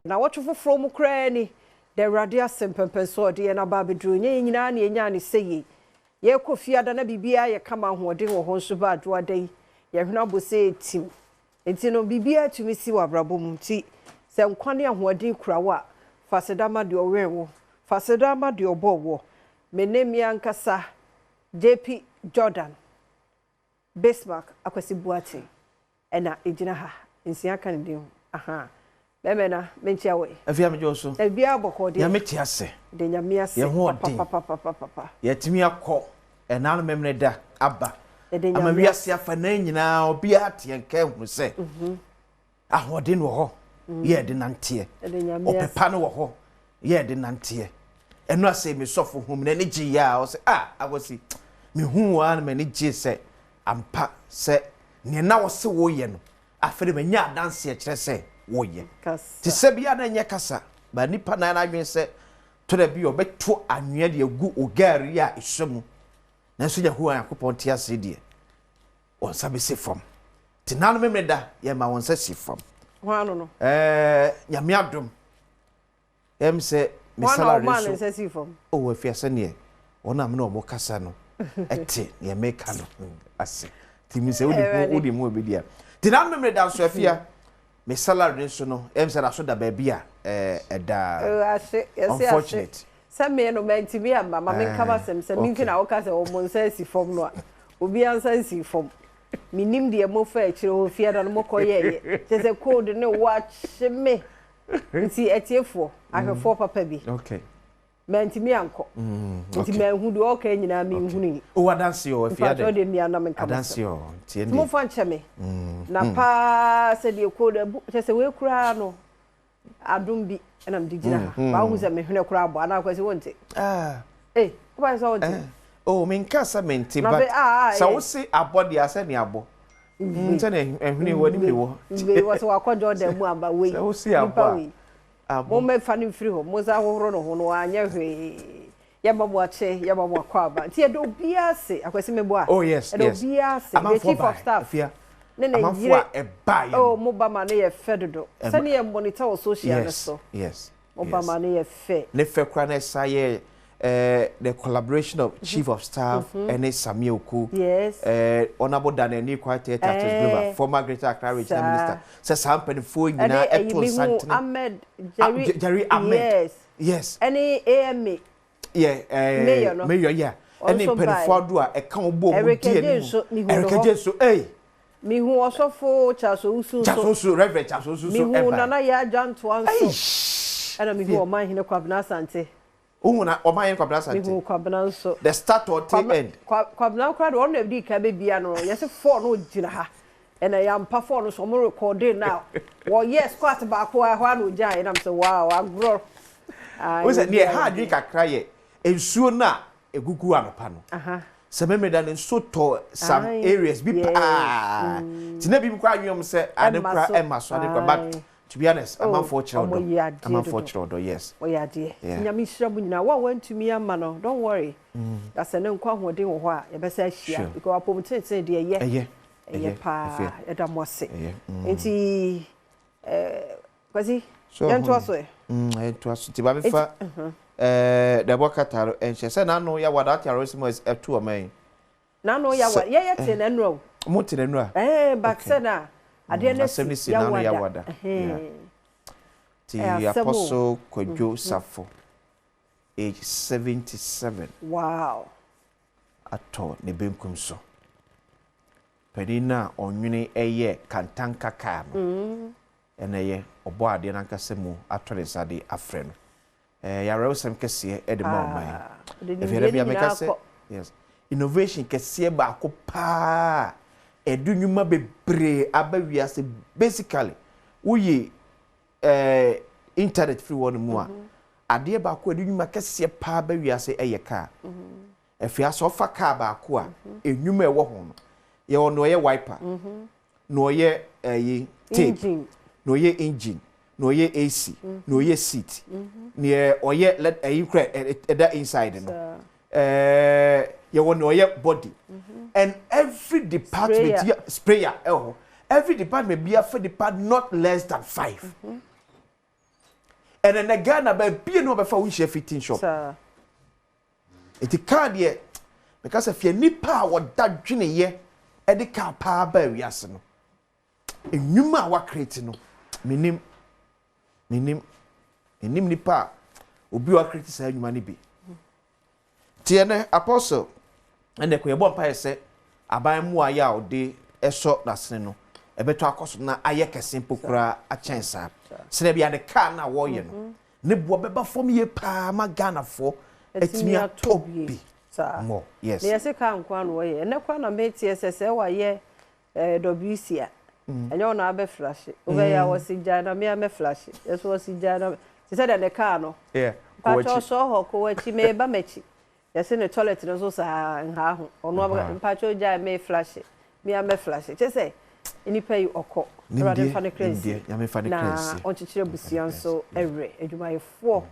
na wotwo from kra ni the radio sempempe so de na ba bedru nyina na enya ne seyi ye kofia da na bibia ye kama hoɔden wo ho so ba ado adan ye hwena bo se tim enti no bibia tumi si wabrabo mu ti se nkwane ahoɔden kurawa fasedama de owenwo fasedama de obowo menemia nkasa JP Jordan Bismarck akwasi buate ena ejina ha nsia kan de aha memena menchia we afia me joso e bia bokode ya meti ase de nyame ase papa ya timi akọ ena no memne da aba ama wiase afa na nyina obi ate enka hu se ahode no ho ye de nante opepa no ho ye de nante eno ase me sofo hum na ni gi ya o se agosi me hu wa na me ni gi se ampa se ne na wo se wo ye no afere me nya dance e kire se wo ye ti se bia na nye kasa ba nipa na adwen se to da bi obeto anwea de agu ogari a ehwemu na so ya hu an akopon ti ase de on sabe se fam ti nanu me meda ye ma won se si fam hwanu no nyame adom em se me salary so man se si fam o afia se ne ona me no mo kasa no ete ye make no ase ti mi se odi mu obedia ti nanu me meda so afia me salary so no em se na so da ba bia eda unfortunate se me no menti mi amba ma me kama sem se mi nkina wo kasa o mo se si fam no obi ansa si fam minim de mo fa akire o fia da no mo koye ye se code ne watch me nti etiefo ahwefo papa bi okay menti mi anko nti me hu do okay nyina mi hu ni o wadanse o afia de de mi anam nkama wadanse o tie mo fa nche me na pa se de code se we kura no Adom bi enam digina ba hu se me hwene kura abo ana kwase wonte ba so wonte oh min kasa menti but sa wo se abodi ase ni abo nte na ehwene woni mi wo we was wakojo dem mu aba we sa wo se abo mo me fani free ho mo za hohoro no ho no anya hwe ya babo ache ya babo akwa aba ti edo bia se akwase mebo a oh yes edo bia se the chief of staff ne yire oh mo ba ma ne ye fedodo se ne ye monitor o social so yes mo ba ma ne ye fe ne fe kwa na saye the collaboration of chief of staff and Samuel Oku honorable Daniel Kwate Global former Greater Accra Regional Minister says something for you na Eton Santin Ahmed Jerry Ahmed yes any AMA mayor yeah any penifo do a kan obo mu die ni Erikeje so mi hu osofo chaso reverend chaso so mi hu nana ya janto anso ana mi hu o man hine Kwabena Asante Una omayen Kwabena Asante. Mi Kwabena so. The start or tail end. Kwabena crowd one of the ka be bia no. Yes 4 no gina ha. And I am pa 4 no so mo recording now. Well yes quite back wa no jai and I'm so wow I grow. We say near hard drink kakra ye. Ensuo na egugu anopa no. Se me da nso to some areas bi pa. Ti na bi kwa anwom se adekra emaso adekra but to be honest, I'm unfortunate. I'm unfortunate, yes. Oh, yeah, dear. Nyami shrabu nyina wa want to me amano. Don't worry. That's an nkwa hoden wo ho ye be say hia because apomtete de ye pa eda mo se. Enti kwasi yanto aso e. Yanto aso ti ba be fa the bokataro enche se na no ya wada terrorism is to amen. Na no ya wa ye te na no. Mo te na no. Back sana ade na si ya wada the apostle Kwadwo Sarfo age 77 wow ato ne benkum so pedina onwene eye kantanka ka no eneye obo ade na nkase mu ato ne sade afre no ya rewsem kese e de ma oman if you be make say yes innovation kese ba ko pa edunwuma bebre abawiase basically uyi internet free one mu a ade ba ko edunwuma kese pa abawiase eyeka efia so fa ka ba ko a enwuma ewo ho no ye ono ye wiper no ye tape no ye engine no ye AC no ye seat ne oye let that inside no you want your body and every department sprayer every department be a for depart not less than 5 and then the Ghana by being over for which fitting shop. It can't yet because if you nipa what that junior ye, Eddie car power by Yasano. A new man what creating no. Minim nipa obi wa criticize human be. Tiene apostle and the kwebon pa say aban mu aya ode eso dasene no ebeto akoso na aye kese mpokura a chance se bia the car na wo ye no ne bo beba fom ye pa ma Ghana fo etimi atobi mo yes ne yese ka nkwa no ye ne kwa na meti sse wa ye WC a enyo na abe flash obe ya wasi jana me ame flash yeso wasi jana se said the car no yeah pa cho so ho ko wachi me ba mechi yese ne toilet no so sa nha ho ono pa cho ja me flash me ame flash che say any pay okọ rather fan crazy ya me fan crazy na on chichire busian so every edwumayefo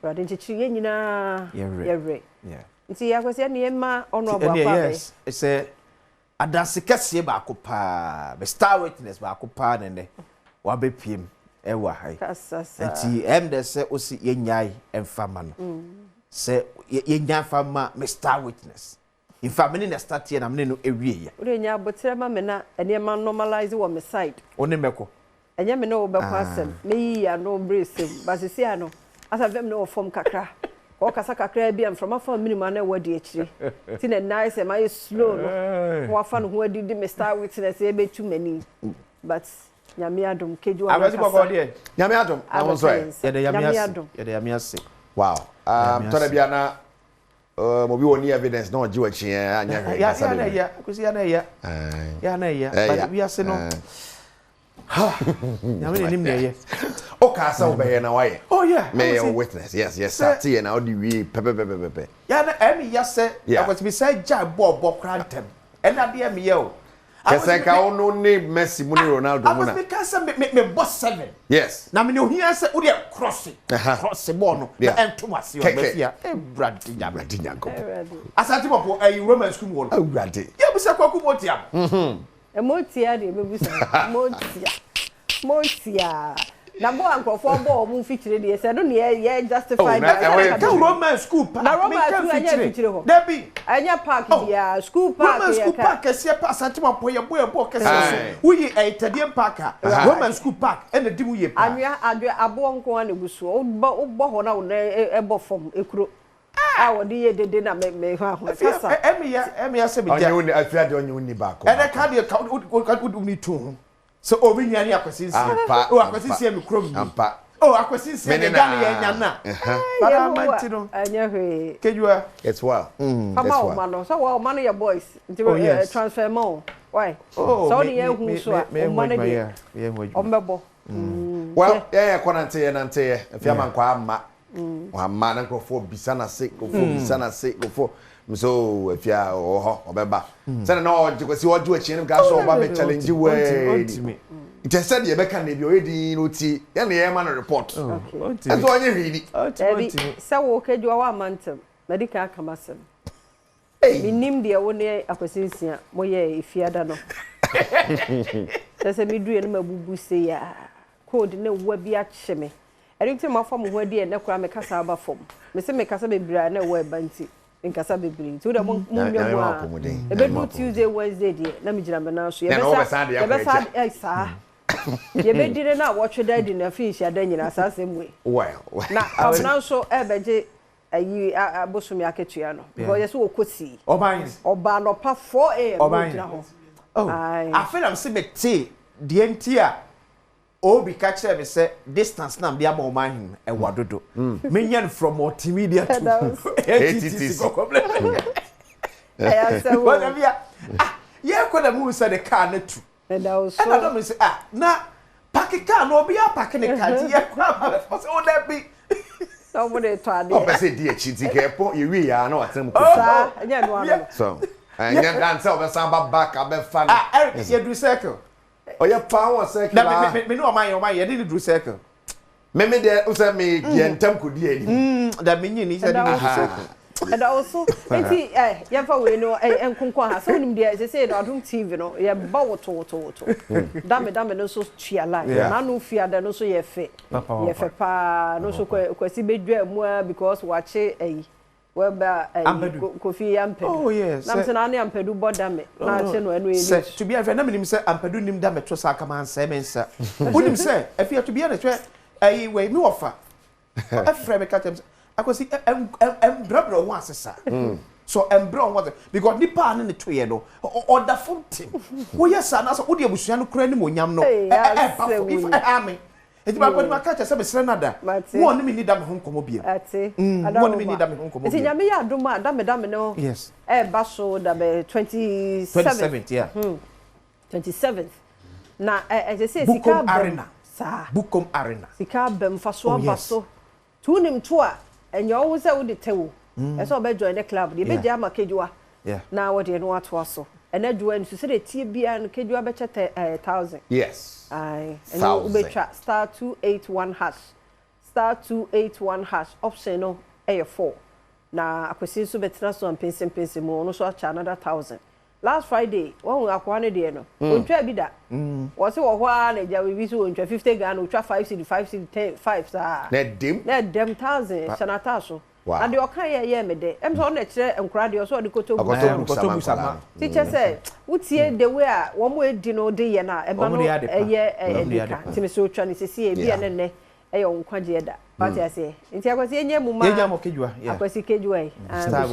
rather chichire nyina every yeah nti ya kwese ne ma ono abo akwa yes it's adanse kese ba akopa be star witness ba akopa ne wa be piem ewa hai nti de se osi yenyai emfama no se yenya fama me star witness in family na start here na me no ewie ya ure nya botere ma me na ene ma normalize wo me side oni meko enya me no be kwa asem me yi ya no bresem basisi ano asa vem no form kakra o kasa kakra bi am from afọ minimum na wadi akire ti na nice am I slow no wa fa no ho adi di me star witness e be too many but nyame adom keju wa kasa abasi body nyame adom na won so ye de nyame ase wow tore bia na mo bi woni evidence na oji wachi anya ya kusi ya na ya but we ase no nyame ni nimne o ka sa obeye na waye oh yeah may a witness yes sat here na odi wi pepe ya na emi ya se akwati bi say ja bo krantem ena de emi ye o kese ka onu ni Messi mu ni Ronaldo mu na because me boss 7 yes na me no hia se odi cross ball no na entomasi o befia brad nyanko asante popo Roman school mo no brad ya busa kwaku motia emotia de bebusa motia na bo ankofo bo mu feature de say no ye justify that Roman school park na Roman school anya feature ho debi anya park dia school park Roman school park se asante popo ye bo kese so wuyi Italian park Roman school park ena di mu ye pa anwa abo nko an eguso wo ho na wo ebo form ekuro wodi ye dede na me ho kasa emi ya se be ja onye afia de onye uni ba ko ena ka de ka ni tu so obi nyani akwasinsi akwasinsi mi krom ampa akwasinsi de gane ye nyana para manti no anya hwe kejua it's well mama o mano so wa mano your boys transfer mo why so ni ye hu so o mano de ombebo well kwanante ye nante afia man kwa amma wa amma na nkofo bisana se kofo so if ya obeba say na ojikwesi oju achi ni ga so oba be challenge we it said ye be kan na bi oyedi no ti ya na ye ma no report and onye hwidi say wo keju wa amantem medical akamasem minim de wo ne akwasinsia mo ye ifiada no say mi due na mabubu se ya code na wa bi a cheme erikte ma fam ho adi na kura me kasa aba fam me se me kasa be bra na wa banti nkasa bebiri to da mo nyamu a ebe do Tuesday Wednesday de na me gira me na so ye be sa ye be dire na wo tweda di na finish ada nyina asasem we well na na so ebe ayi abosumi aketua no because yes wo kosi oba no pa 4 am gira ho I feel am se be te de ntia obi ka kire me say distance na be aba oman e wadodo menyan from multimedia to ATTC well bia ye kwada mu say the car na tu and also and I don't say na park car no obi a park ne car ye kwa say o that be somebody to ade o be say di echiti ke po ye wi ya na watem ko sa anya no ano so anya dan say o be samba back abe fan Eric you do circle oya power circle me no my ye did do circle me de o say me ye ntam kodi ani da me nyi ni say did do circle And also enti yɛmfa we no enkonkɔ ha so nim de say no Adom TV no ye ba woto dame no so tua live na no fiada no so ye fe pa no so kwasi bedwa mu because wache weba Kofi Ampedu. Oh yes. Na mse na ne Ampedu bodame na ache no enu eli. To be fair na minim say Ampedu nim da metro sa kama ansa mensa. Unim say afia to be na twe we mi ofa. Afre me katem akosi embrabro ho asesa. So embro ho because nipa ne to ye no order from team. Wo yes na so wo de abusua no kura ni monyam no. If I am eti ba kwani maka se mesre nada wo ne mi da me ho nkomo biem ati wo ne mi da me ho nkomo biem eti nyame ya Adom a dame no yes ba so da be 27th yeah 27th na je say Bukom Arena sa Bukom Arena sika bem faso abaso tunim to a enyo wo se wo de tewo e so be join the club de be ja ma kejua na wo de no ato aso ena juwa nsu se de tie bia no kejua be chete 1000 yes aye and you be star 281 hash star 281 hash option no 4 na akwesi so betra so ampense mo no so acha another 1000 last Friday won akwa ne de no ontwa bi da wo se wo ho a na ja we bi so ontwa 50 Ghana ontwa 5 cedi 10 5 sa na dem 1000 sanata so na de okan ye me de em so na kire enkura de so de kotobu sama teacher say wutie the way a wo mo edi no de ye na e ba no eye edika timi so twa ni sisi e bia ne eye onkwaje da what you say nti akwasi enye mu ma enye mo kejua akwasi kejua ah